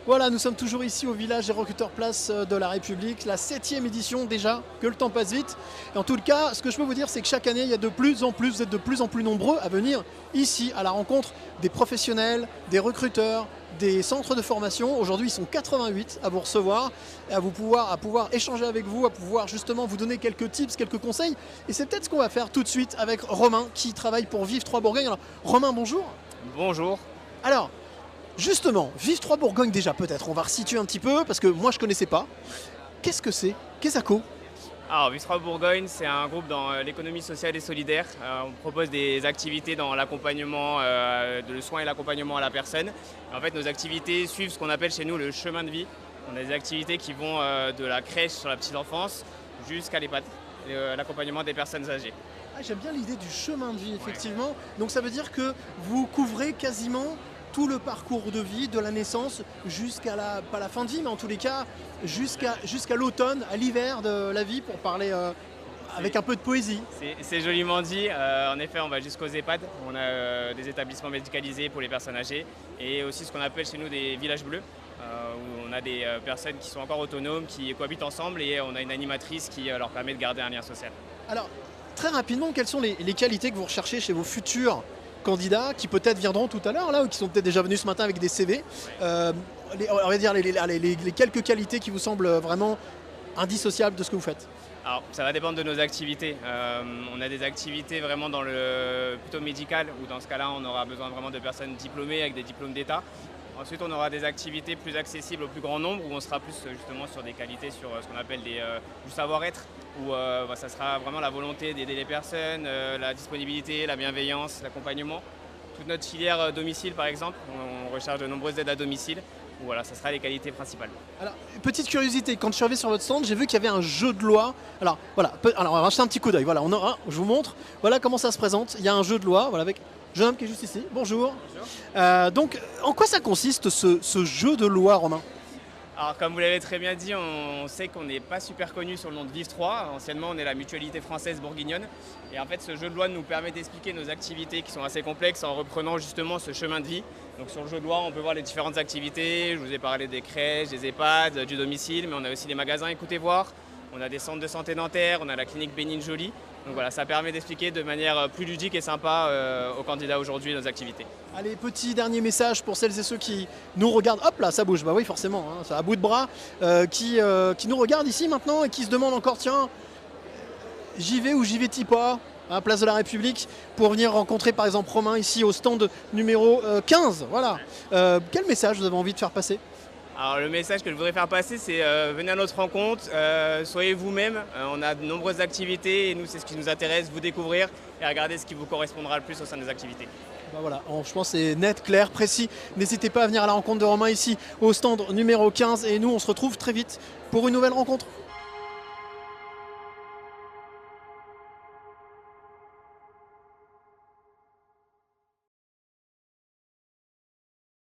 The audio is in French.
Voilà, nous sommes toujours ici au village des recruteurs Place de la République, la 7e édition déjà, que le temps passe vite. Et en tout cas, ce que je peux vous dire, c'est que chaque année, il y a de plus en plus, vous êtes de plus en plus nombreux à venir ici à la rencontre des professionnels, des recruteurs, des centres de formation. Aujourd'hui, ils sont 88 à vous recevoir, et à pouvoir échanger avec vous, à pouvoir justement vous donner quelques tips, quelques conseils. Et c'est peut-être ce qu'on va faire tout de suite avec Romain, qui travaille pour Vive 3 Bourgogne. Alors, Romain, bonjour. Bonjour. Alors, justement, Vive 3 Bourgogne déjà peut-être, on va resituer un petit peu parce que moi je connaissais pas. Qu'est-ce que c'est? Qu'est-ce que Alors, Vive 3 Bourgogne, c'est un groupe dans l'économie sociale et solidaire. On propose des activités dans l'accompagnement, le soin et l'accompagnement à la personne. En fait, nos activités suivent ce qu'on appelle chez nous le chemin de vie. On a des activités qui vont de la crèche sur la petite enfance jusqu'à l'EHPAD, l'accompagnement des personnes âgées. Ah, j'aime bien l'idée du chemin de vie, effectivement. Donc ça veut dire que vous couvrez quasiment tout le parcours de vie, de la naissance jusqu'à pas la fin de vie, mais en tous les cas, jusqu'à l'automne, à l'hiver de la vie, pour parler avec un peu de poésie. C'est joliment dit. En effet, on va jusqu'aux EHPAD. On a des établissements médicalisés pour les personnes âgées et aussi ce qu'on appelle chez nous des villages bleus, où on a des personnes qui sont encore autonomes, qui cohabitent ensemble et on a une animatrice qui leur permet de garder un lien social. Alors, très rapidement, quelles sont les qualités que vous recherchez chez vos futurs candidats qui peut-être viendront tout à l'heure là ou qui sont peut-être déjà venus ce matin avec des CV, on va dire les quelques qualités qui vous semblent vraiment indissociables de ce que vous faites. Alors, ça va dépendre de nos activités. On a des activités vraiment dans le plutôt médical, où dans ce cas-là, on aura besoin vraiment de personnes diplômées avec des diplômes d'État. Ensuite, on aura des activités plus accessibles au plus grand nombre, où on sera plus justement sur des qualités, sur ce qu'on appelle du savoir-être, où ça sera vraiment la volonté d'aider les personnes, la disponibilité, la bienveillance, l'accompagnement. Toute notre filière domicile, par exemple, on recherche de nombreuses aides à domicile. Voilà, ça sera les qualités principales. Alors, petite curiosité, quand je suis arrivé sur votre stand, j'ai vu qu'il y avait un jeu de loi. Alors, voilà, alors on va jeter un petit coup d'œil. Voilà, je vous montre. Voilà comment ça se présente. Il y a un jeu de loi, voilà, avec un jeune homme qui est juste ici. Bonjour. Bonjour. Donc, en quoi ça consiste ce jeu de loi, Romain? Alors, comme vous l'avez très bien dit, on sait qu'on n'est pas super connu sur le nom de Vive 3. Anciennement, on est la mutualité française bourguignonne. Et en fait, ce jeu de loi nous permet d'expliquer nos activités qui sont assez complexes en reprenant justement ce chemin de vie. Donc sur le jeu de loi, on peut voir les différentes activités. Je vous ai parlé des crèches, des EHPAD, du domicile, mais on a aussi les magasins Écoutez Voir. On a des centres de santé dentaire, on a la clinique Bénigne Jolie. Donc voilà, ça permet d'expliquer de manière plus ludique et sympa aux candidats aujourd'hui nos activités. Allez, petit dernier message pour celles et ceux qui nous regardent. Hop là, ça bouge, bah oui forcément, hein, ça à bout de bras, qui nous regardent ici maintenant et qui se demandent encore, tiens, j'y vais ou j'y vais-t-il pas à Place de la République pour venir rencontrer par exemple Romain ici au stand numéro 15. Voilà. Quel message vous avez envie de faire passer? Alors le message que je voudrais faire passer, c'est venez à notre rencontre, soyez vous-même. On a de nombreuses activités et nous, c'est ce qui nous intéresse, vous découvrir et regarder ce qui vous correspondra le plus au sein des activités. Ben voilà, je pense que c'est net, clair, précis. N'hésitez pas à venir à la rencontre de Romain ici au stand numéro 15 et nous, on se retrouve très vite pour une nouvelle rencontre.